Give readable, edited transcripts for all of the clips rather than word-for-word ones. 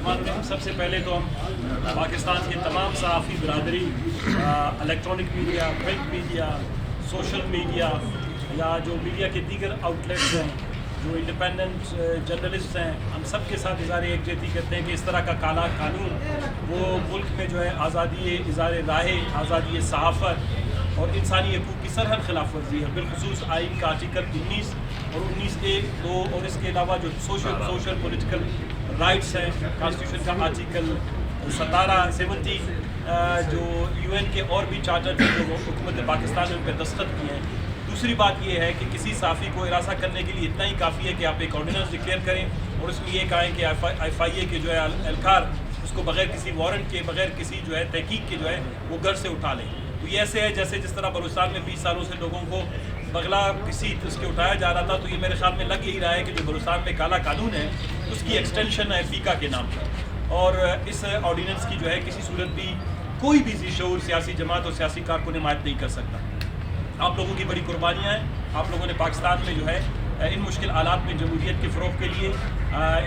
बिस्मिल्लाहिर्रहमानिर्रहीम। सबसे पहले तो हम पाकिस्तान की तमाम सहाफ़ी बरदरी, electronic media, print media, social media या जो मीडिया के दीगर आउटलेट्स हैं, जो इंडिपेंडेंट जर्नलिस्ट हैं, हम सब के साथ इज़हार यकजहती करते हैं कि इस तरह का काला कानून वो मुल्क में जो है आज़ादी इज़हार राय, आज़ादी सहाफ़त और इंसानी हकूक़ की सरहद खिलाफ वर्जी है। बिलखुसूस आइन का आर्टिकल 19 और 19(1), 2 और इसके अलावा जो सोशल पॉलिटिकल राइट्स हैं, कॉन्स्टिट्यूशन का आर्टिकल 17, 70, जो UN के और भी चार्टर थे जो हुकूमत पाकिस्तान ने उन पर दस्तखत किए हैं। दूसरी बात ये है कि किसी साफ़ी को हिरासा करने के लिए इतना ही काफ़ी है कि आप एक ऑर्डिनेंस डिक्लेयर करें और उसमें ये कहें कि FIA के जो है एहलकार उसको बग़ैर किसी वारंट के, बग़ैर किसी जो है तहकीक के जो है वो घर से उठा लें। तो ये ऐसे है जैसे जिस तरह बलूचिस्तान में 20 सालों से लोगों को बगला किसी उसके उठाया जा रहा था, तो ये मेरे ख्याल में लग यही रहा है कि जो बलूचिस्तान में काला कानून है उसकी एक्सटेंशन है फ़ीका के नाम पर। और इस ऑर्डिनेंस की जो है किसी सूरत भी कोई भी ज़ीशऊर सियासी जमात और सियासी कारकुन हिमायत नहीं कर सकता। आप लोगों की बड़ी कुर्बानियाँ हैं। आप लोगों ने पाकिस्तान में जो है इन मुश्किल हालात में जमहूरियत के फ़रोग़ के लिए,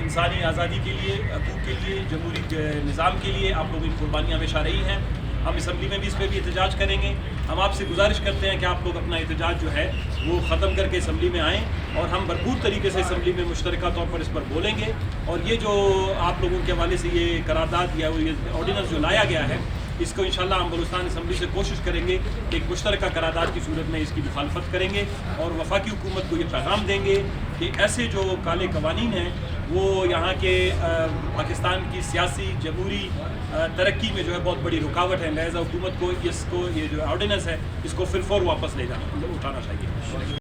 इंसानी आज़ादी के लिए, हकूक़ के लिए, जमहूरी निज़ाम के लिए आप लोगों की कुर्बानियाँ हमेशा रही हैं। हम असम्बली में भी इस पर भी एहतजाज करेंगे। हम आपसे गुजारिश करते हैं कि आप लोग अपना एहतजाज जो है वो ख़त्म करके असम्बली में आएँ और हम भरपूर तरीके से असम्बली में मुश्तरका तौर पर इस पर बोलेंगे। और ये जो आप लोगों के हवाले से ये करारदाद या ये ऑर्डिनेंस जो लाया गया है, इसको इंशाल्लाह हम बलूचिस्तान असम्बली से कोशिश करेंगे कि एक मुश्तरका करारदाद की सूरत में इसकी मुखालफत करेंगे और वफाकी हुकूमत को ये पैगाम देंगे कि ऐसे जो काले कवानीन हैं वो यहाँ के पाकिस्तान की सियासी जमहूरी तरक्की में जो है बहुत बड़ी रुकावट है। लिहाजा हुकूमत को इसको ये जो ऑर्डिनेंस है इसको फिर वापस ले जाना, उठाना चाहिए।